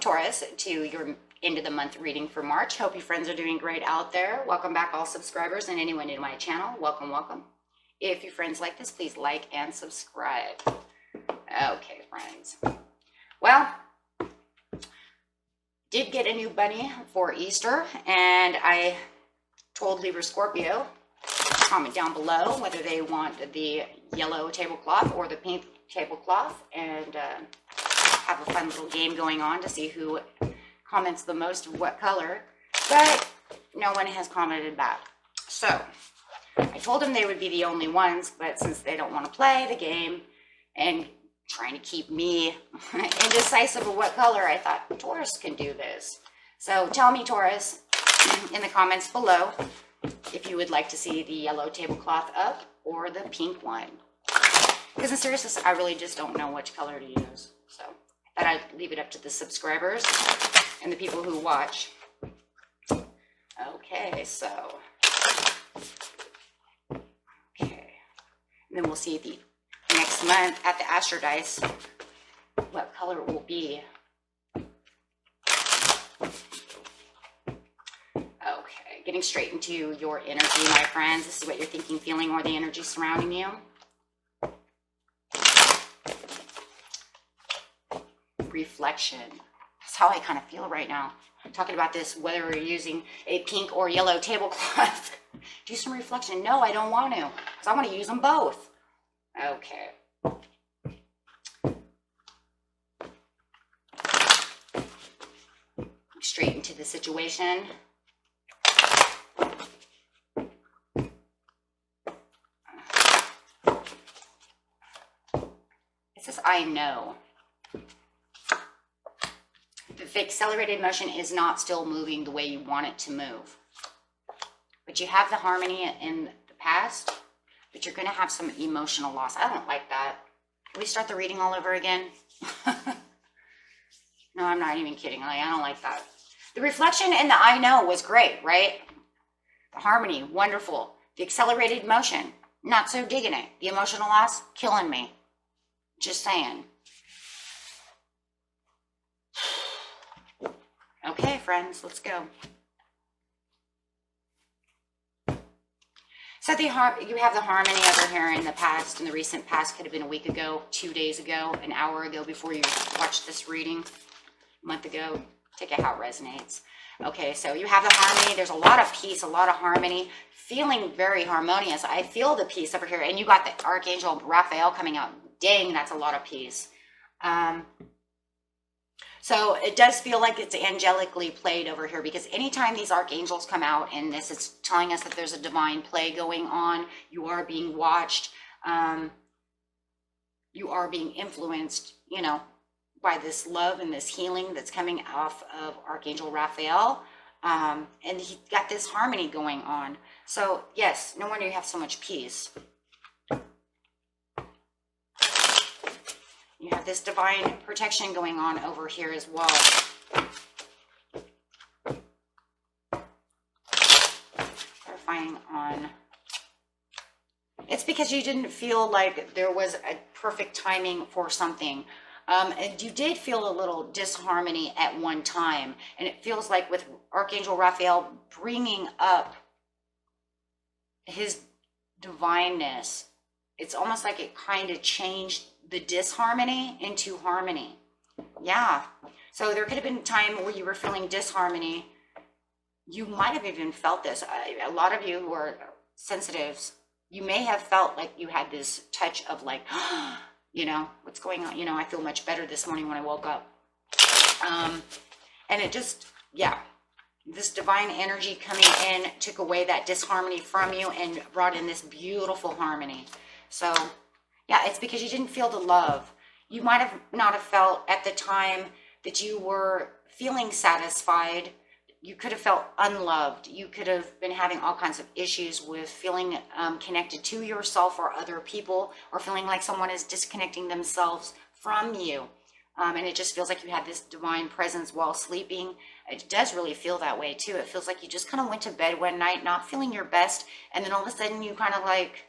Taurus, to your end of the month reading for March. Hope you friends are doing great out there. Welcome back, all subscribers and anyone new to my channel. Welcome, welcome. If your friends like this, please like and subscribe. Okay, friends. Well, did get a new bunny for Easter, and I told Libra Scorpio, comment down below whether they want the yellow tablecloth or the pink tablecloth, and have a fun little game going on to see who comments the most of what color, but no one has commented back. So I told them they would be the only ones, but since they don't want to play the game and trying to keep me indecisive of what color, I thought Taurus can do this. So tell me, Taurus, in the comments below if you would like to see the yellow tablecloth up or the pink one. Because in seriousness, I really just don't know which color to use. So I thought I'd leave it up to the subscribers and the people who watch. Okay, so. Okay. And then we'll see the next month at the Astro Dice what color it will be. Okay, getting straight into your energy, my friends. This is what you're thinking, feeling, or the energy surrounding you. Reflection. That's how I kind of feel right now. I'm talking about this, whether you're using a pink or yellow tablecloth. Do some reflection. No, I don't want to, because I want to use them both. Okay. Straight into the situation. It says, I know. The accelerated motion is not still moving the way you want it to move. But you have the harmony in the past, but you're going to have some emotional loss. I don't like that. Can we start the reading all over again? No, I'm not even kidding. I don't like that. The reflection and the I know was great, right? The harmony, wonderful. The accelerated motion, not so digging it. The emotional loss, killing me. Just saying. Okay, friends, let's go. So you have the harmony over here in the past, in the recent past. Could have been a week ago, 2 days ago, an hour ago before you watched this reading, a month ago. Take it how it resonates. Okay, so you have the harmony. There's a lot of peace, a lot of harmony, feeling very harmonious. I feel the peace over here. And you got the Archangel Raphael coming out. Dang, that's a lot of peace. So it does feel like it's angelically played over here, because anytime these archangels come out in this, it's telling us that there's a divine play going on. You are being watched. You are being influenced, you know, by this love and this healing that's coming off of Archangel Raphael. And he got this harmony going on. So yes, no wonder you have so much peace. You have this divine protection going on over here as well. Clarifying on. It's because you didn't feel like there was a perfect timing for something. And you did feel a little disharmony at one time. And it feels like with Archangel Raphael bringing up his divineness, it's almost like it kind of changed the disharmony into harmony. Yeah. So there could have been a time where you were feeling disharmony. You might have even felt this. A lot of you who are sensitives, you may have felt like you had this touch of like, you know, what's going on? You know, I feel much better this morning when I woke up. And it just, yeah, this divine energy coming in took away that disharmony from you and brought in this beautiful harmony. So yeah, it's because you didn't feel the love. You might have not have felt at the time that you were feeling satisfied. You could have felt unloved. You could have been having all kinds of issues with feeling connected to yourself or other people, or feeling like someone is disconnecting themselves from you. And it just feels like you had this divine presence while sleeping. It does really feel that way too. It feels like you just kind of went to bed one night not feeling your best, and then all of a sudden you kind of like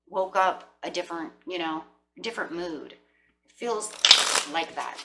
woke up a different, you know, different mood. It feels like that.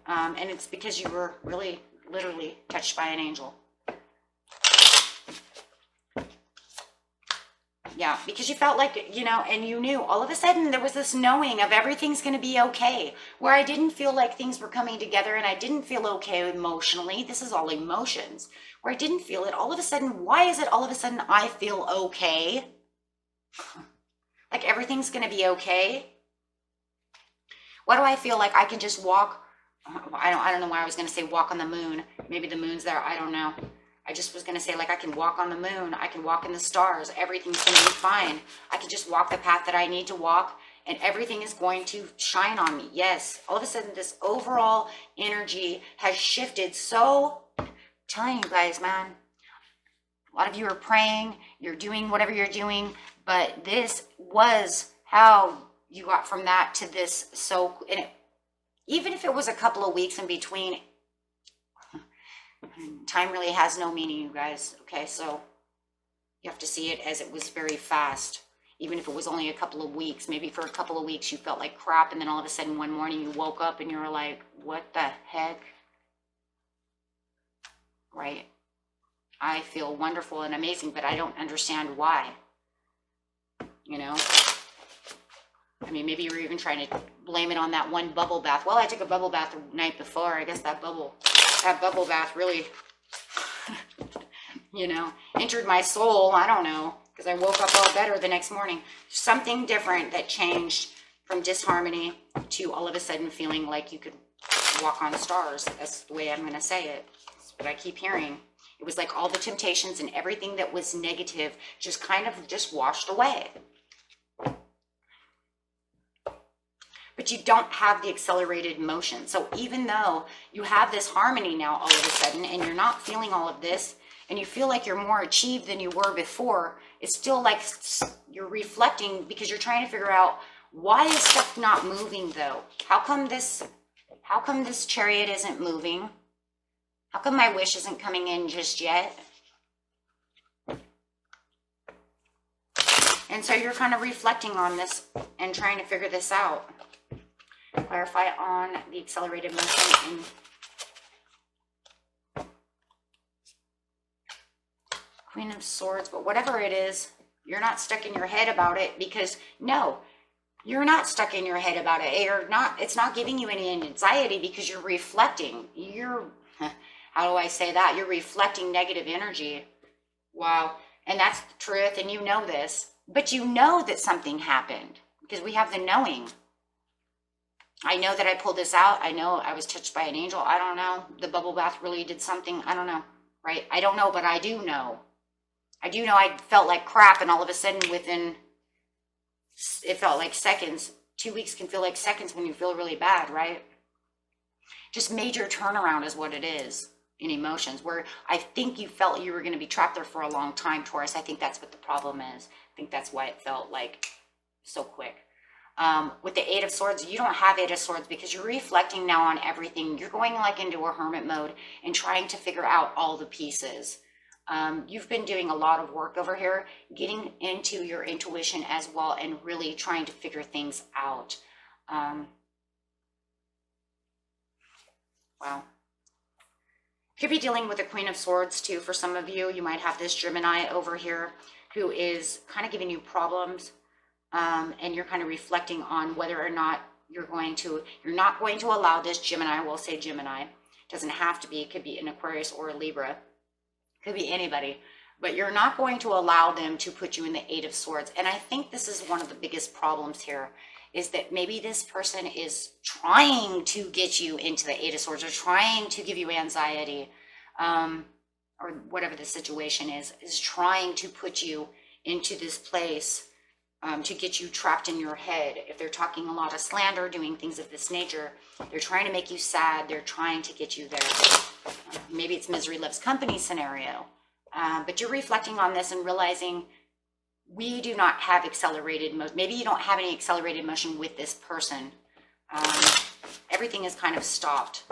And it's because you were really, literally touched by an angel. Yeah, because you felt like, you know, and you knew all of a sudden there was this knowing of everything's going to be okay, where I didn't feel like things were coming together and I didn't feel okay emotionally. This is all emotions, where I didn't feel it. All of a sudden, why is it all of a sudden I feel okay? Like everything's going to be okay. Why do I feel like I can just walk? I don't know why I was going to say walk on the moon. Maybe the moon's there. I don't know. I just was going to say, like, I can walk on the moon. I can walk in the stars. Everything's going to be fine. I can just walk the path that I need to walk, and everything is going to shine on me. Yes. All of a sudden, this overall energy has shifted. So, I'm telling you guys, man, a lot of you are praying. You're doing whatever you're doing. But this was how you got from that to this. So, and it, even if it was a couple of weeks in between, time really has no meaning, you guys. Okay, so you have to see it as it was very fast. Even if it was only a couple of weeks, maybe for a couple of weeks you felt like crap, and then all of a sudden one morning you woke up and you were like, what the heck? Right? I feel wonderful and amazing, but I don't understand why. You know? I mean, maybe you were even trying to blame it on that one bubble bath. Well, I took a bubble bath the night before. I guess that bubble bath really, you know, entered my soul. I don't know, because I woke up all better the next morning. Something different that changed from disharmony to all of a sudden feeling like you could walk on stars. That's the way I'm going to say it. That's what I keep hearing. It was like all the temptations and everything that was negative just kind of just washed away. But you don't have the accelerated motion. So even though you have this harmony now all of a sudden, and you're not feeling all of this, and you feel like you're more achieved than you were before, it's still like you're reflecting, because you're trying to figure out, why is stuff not moving though? How come this chariot isn't moving? How come my wish isn't coming in just yet? And so you're kind of reflecting on this and trying to figure this out. Clarify on the accelerated motion in Queen of Swords, but whatever it is, you're not stuck in your head about it, because no, you're not stuck in your head about it. It's not giving you any anxiety, because you're reflecting. How do I say that? You're reflecting negative energy. Wow. And that's the truth, and you know this, but you know that something happened, because we have the knowing. I know that I pulled this out. I know I was touched by an angel. I don't know. The bubble bath really did something. I don't know, right? I don't know, but I do know. I do know I felt like crap, and all of a sudden it felt like seconds. 2 weeks can feel like seconds when you feel really bad, right? Just major turnaround is what it is in emotions, where I think you felt you were going to be trapped there for a long time, Taurus. I think that's what the problem is. I think that's why it felt like so quick. With the Eight of Swords, you don't have Eight of Swords, because you're reflecting now on everything. You're going like into a hermit mode and trying to figure out all the pieces. You've been doing a lot of work over here, getting into your intuition as well, and really trying to figure things out. Wow. Could be dealing with the Queen of Swords too. For some of you, you might have this Gemini over here who is kind of giving you problems. And you're kind of reflecting on whether or not you're not going to allow this Gemini. We'll say Gemini. It doesn't have to be. It could be an Aquarius or a Libra. It could be anybody. But you're not going to allow them to put you in the Eight of Swords. And I think this is one of the biggest problems here, is that maybe this person is trying to get you into the Eight of Swords, or trying to give you anxiety, or whatever the situation is trying to put you into this place, to get you trapped in your head. If they're talking a lot of slander, doing things of this nature, they're trying to make you sad. They're trying to get you there. Maybe it's misery loves company scenario. But you're reflecting on this and realizing we do not have accelerated motion. Maybe you don't have any accelerated motion with this person. Everything is kind of stopped.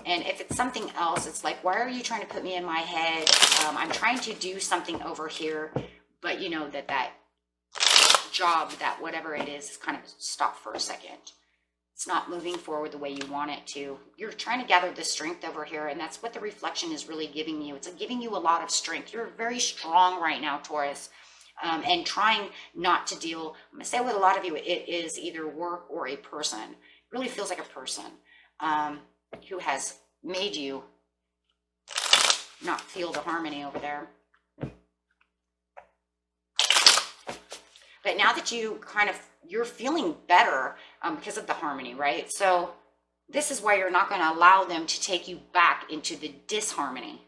And if it's something else, it's like, why are you trying to put me in my head? I'm trying to do something over here, but you know that job, that whatever it is kind of stopped for a second. It's not moving forward the way you want it to. You're trying to gather the strength over here, and that's what the reflection is really giving you. It's giving you a lot of strength. You're very strong right now, Taurus, and trying not to deal, I'm going to say with a lot of you, it is either work or a person. It really feels like a person who has made you not feel the harmony over there. But now that you're feeling better because of the harmony, right? So this is why you're not going to allow them to take you back into the disharmony.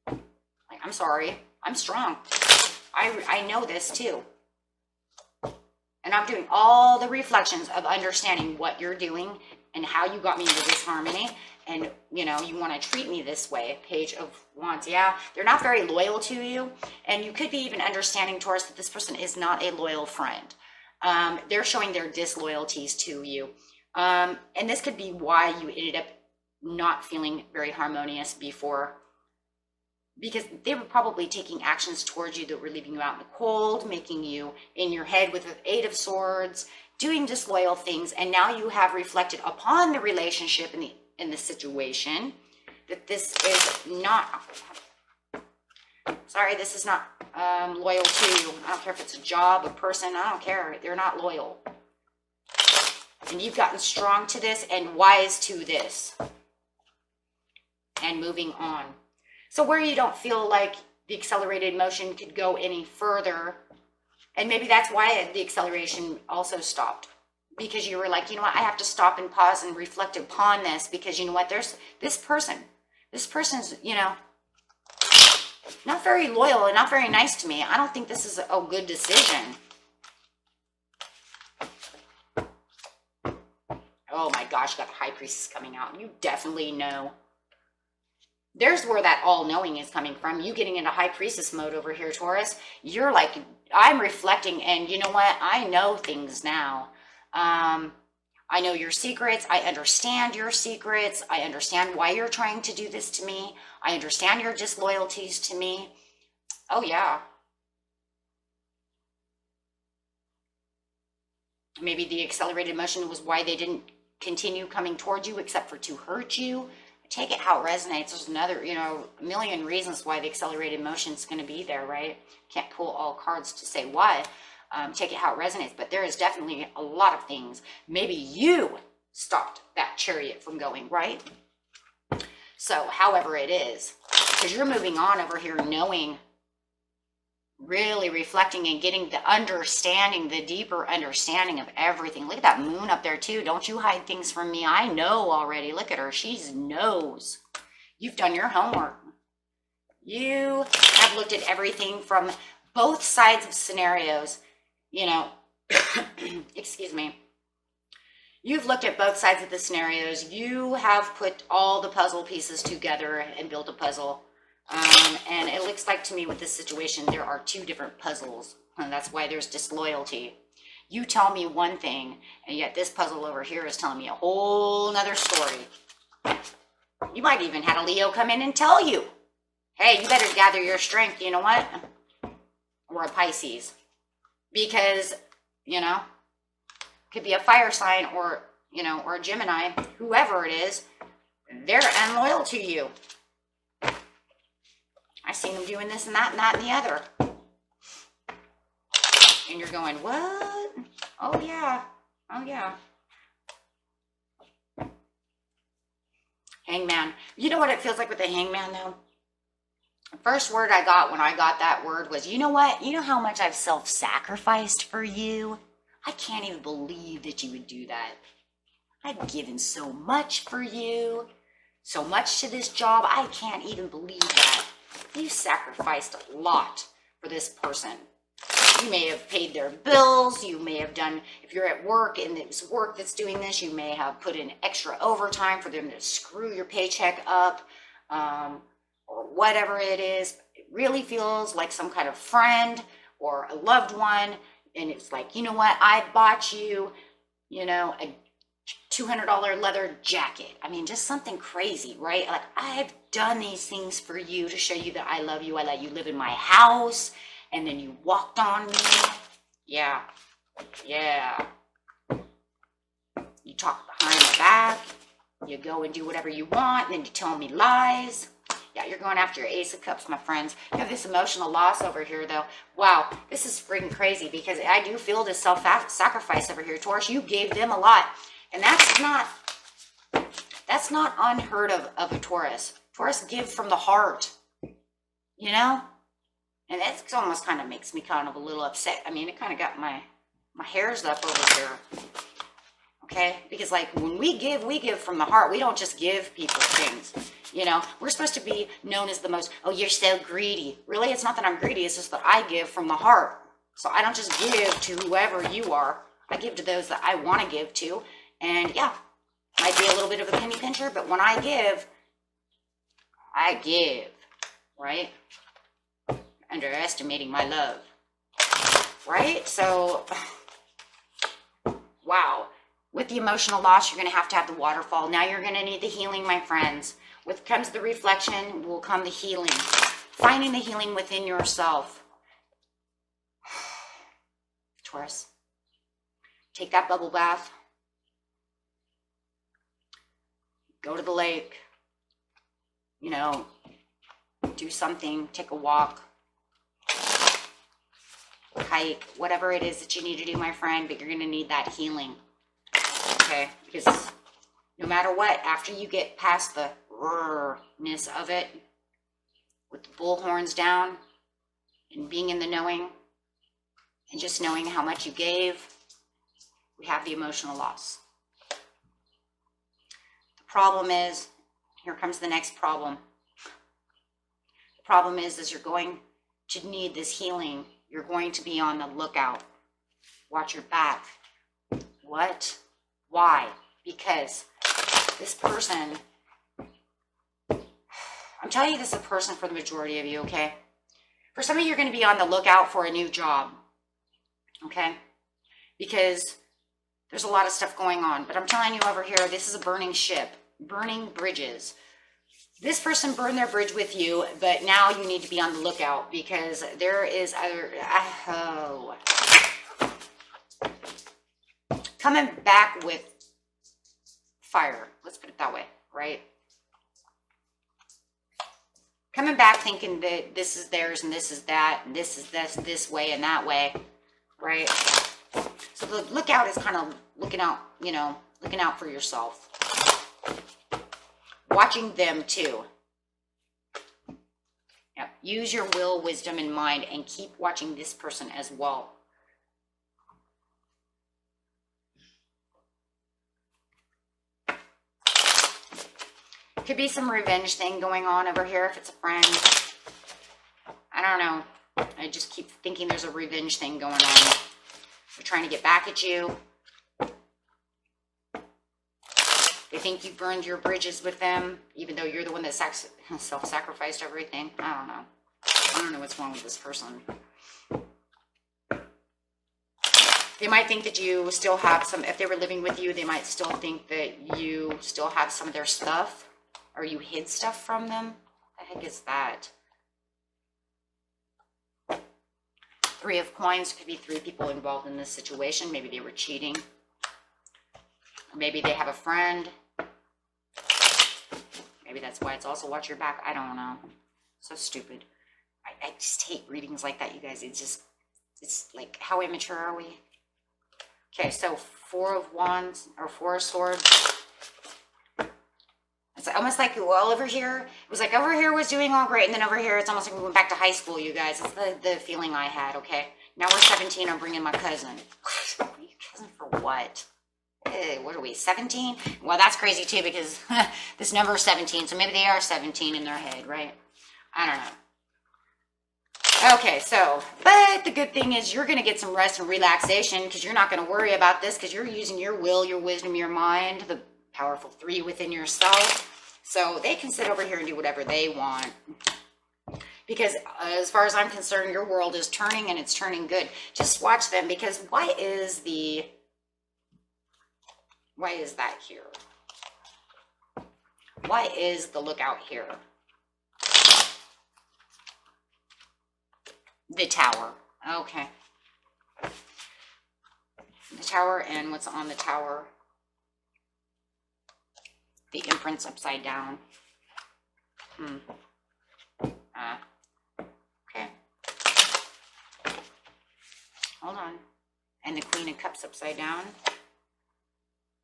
Like, I'm sorry, I'm strong. I know this too. And I'm doing all the reflections of understanding what you're doing and how you got me into this harmony. And, you know, you want to treat me this way. Page of Wands. Yeah, they're not very loyal to you. And you could be even understanding, Taurus, that this person is not a loyal friend. They're showing their disloyalties to you. And this could be why you ended up not feeling very harmonious before. Because they were probably taking actions towards you that were leaving you out in the cold, making you in your head with the Eight of Swords, doing disloyal things. And now you have reflected upon the relationship in the situation that this is not, sorry, this is not loyal to you. I don't care if it's a job, a person, I don't care. They're not loyal. And you've gotten strong to this and wise to this. And moving on. So where you don't feel like the accelerated motion could go any further, and maybe that's why the acceleration also stopped. Because you were like, you know what, I have to stop and pause and reflect upon this, because you know what, there's this person's, you know, not very loyal and not very nice to me. I don't think this is a good decision. Oh my gosh, got the High Priestess coming out. You definitely know. There's where that all-knowing is coming from. You getting into High Priestess mode over here, Taurus. You're like, I'm reflecting, and you know what? I know things now. I know your secrets. I understand your secrets. I understand why you're trying to do this to me. I understand your disloyalties to me. Oh, yeah. Maybe the accelerated motion was why they didn't continue coming towards you except for to hurt you. Take it how it resonates. There's another, you know, a million reasons why the accelerated motion is going to be there, right? Can't pull all cards to say why. Take it how it resonates. But there is definitely a lot of things. Maybe you stopped that chariot from going, right? So, however it is, because you're moving on over here knowing, really reflecting and getting the understanding, the deeper understanding of everything. Look at that moon up there too. Don't you hide things from me. I know already. Look at her. She knows. You've done your homework. You have looked at everything from both sides of scenarios. You know, excuse me. You've looked at both sides of the scenarios. You have put all the puzzle pieces together and built a puzzle. And it looks like to me with this situation, there are two different puzzles. And that's why there's disloyalty. You tell me one thing, and yet this puzzle over here is telling me a whole nother story. You might even had a Leo come in and tell you, hey, you better gather your strength, you know what? Or a Pisces. Because, you know, could be a fire sign or, you know, or a Gemini, whoever it is, they're unloyal to you. I've seen them doing this and that and the other. And you're going, what? Oh, yeah. Oh, yeah. Hangman. You know what it feels like with the hangman, though? The first word I got when I got that word was, you know what? You know how much I've self-sacrificed for you? I can't even believe that you would do that. I've given so much for you. So much to this job. I can't even believe that. You sacrificed a lot for this person. You may have paid their bills. You may have done, if you're at work and it's work that's doing this, you may have put in extra overtime for them to screw your paycheck up, or whatever it is. It really feels like some kind of friend or a loved one. And it's like, you know what? I bought you, you know, a $200 leather jacket. I mean, just something crazy, right? Like, I've done these things for you to show you that I love you. I let you live in my house, and then you walked on me. Yeah. Yeah. You talk behind my back. You go and do whatever you want, and then you tell me lies. Yeah, you're going after your Ace of Cups, my friends. You have this emotional loss over here, though. Wow, this is freaking crazy because I do feel this self-sacrifice over here. Taurus, you gave them a lot. And that's not unheard of a Taurus. Taurus give from the heart, you know? And that almost kind of makes me kind of a little upset. I mean, it kind of got my hairs up over here. Okay? Because like when we give from the heart. We don't just give people things. You know, we're supposed to be known as the most, oh, you're so greedy. Really, it's not that I'm greedy. It's just that I give from the heart. So I don't just give to whoever you are. I give to those that I want to give to. And yeah, might be a little bit of a penny pincher, but when I give, right? Underestimating my love, right? So, wow. With the emotional loss, you're going to have the waterfall. Now you're going to need the healing, my friends. With comes the reflection, will come the healing. Finding the healing within yourself. Taurus, take that bubble bath. Go to the lake. You know, do something. Take a walk. Hike. Whatever it is that you need to do, my friend. But you're going to need that healing. Okay? Because no matter what, after you get past the ness of it, with the bull horns down, and being in the knowing, and just knowing how much you gave, we have the emotional loss. The problem is, here comes the next problem. The problem is you're going to need this healing. You're going to be on the lookout. Watch your back. What? Why? Because this person, I'm telling you this is a person for the majority of you, okay? For some of you, you're going to be on the lookout for a new job, okay? Because there's a lot of stuff going on. But I'm telling you over here, this is a burning ship, burning bridges. This person burned their bridge with you, but now you need to be on the lookout because there is other, coming back with fire. Let's put it that way, right? Coming back thinking that this is theirs and this is that and this is this way and that way, right? So the lookout is kind of looking out, you know, looking out for yourself. Watching them too. Yeah, use your will, wisdom, and mind and keep watching this person as well. Could be some revenge thing going on over here if it's a friend. I don't know. I just keep thinking there's a revenge thing going on. They're trying to get back at you. They think you burned your bridges with them, even though you're the one that self-sacrificed everything. I don't know. I don't know what's wrong with this person. They might think that you still have some, if they were living with you, they might still think that you still have some of their stuff. Or you hid stuff from them? What the heck is that? Three of Coins. Could be three people involved in this situation. Maybe they were cheating. Or maybe they have a friend. Maybe that's why it's also watch your back. I don't know. So stupid. I just hate readings like that, you guys. It's like, how immature are we? Okay, so Four of Wands or Four of Swords. It's almost like, well, over here, it was like over here was doing all great, and then over here, it's almost like we went back to high school, you guys. It's the feeling I had, okay? Now we're 17, I'm bringing my cousin. Cousin for what? Hey, what are we, 17? Well, that's crazy, too, because this number is 17, so maybe they are 17 in their head, right? I don't know. Okay, so, but the good thing is you're going to get some rest and relaxation because you're not going to worry about this because you're using your will, your wisdom, your mind, the powerful three within yourself. So they can sit over here and do whatever they want. Because as far as I'm concerned, your world is turning and it's turning good. Just watch them because why is that here? Why is the lookout here? The Tower. Okay. The Tower and what's on the Tower. The Empress upside down. Okay. Hold on. And the Queen of Cups upside down.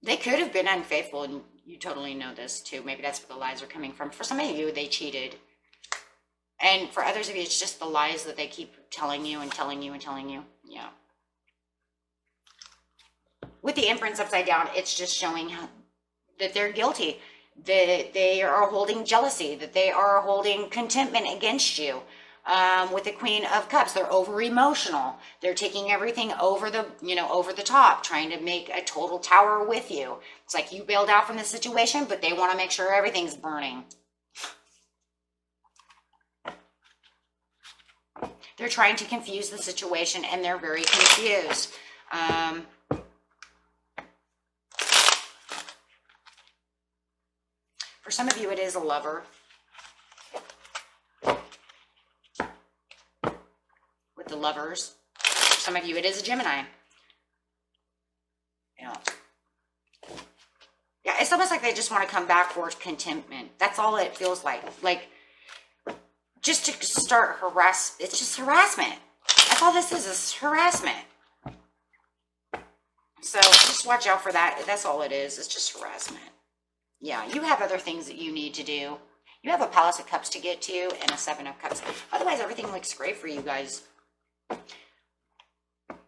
They could have been unfaithful, and you totally know this too. Maybe that's where the lies are coming from. For some of you, they cheated. And for others of you, it's just the lies that they keep telling you and telling you and telling you. Yeah. With the Empress upside down, it's just showing that they're guilty. That they are holding jealousy. That they are holding contentment against you. With the Queen of Cups, they're over emotional. They're taking everything over the, over the top, trying to make a total tower with you. It's like you bailed out from the situation, but they want to make sure everything's burning. They're trying to confuse the situation, and they're very confused. For some of you, it is a lover. With the Lovers. For some of you, it is a Gemini. Yeah, it's almost like they just want to come back for contentment. That's all it feels like. Like, just to start it's just harassment. That's all this is harassment. So just watch out for that. That's all it is. It's just harassment. Yeah, you have other things that you need to do. You have a Palace of Cups to get to and a Seven of Cups. Otherwise, everything looks great for you guys.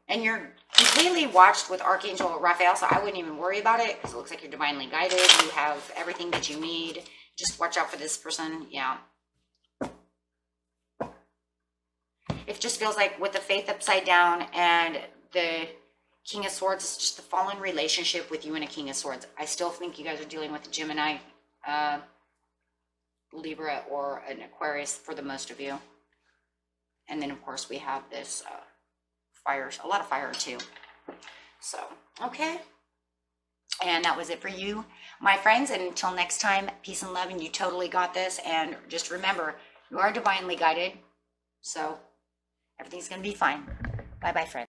And you're completely watched with Archangel Raphael, so I wouldn't even worry about it because it looks like you're divinely guided. You have everything that you need. Just watch out for this person. Yeah. It just feels like with the Faith upside down and the King of Swords, it's just the fallen relationship with you and a King of Swords. I still think you guys are dealing with a Gemini, Libra, or an Aquarius for the most of you. And then, of course, we have this fire, a lot of fire too. So, okay. And that was it for you, my friends. And until next time, peace and love, and you totally got this. And just remember, you are divinely guided. So everything's going to be fine. Bye-bye, friends.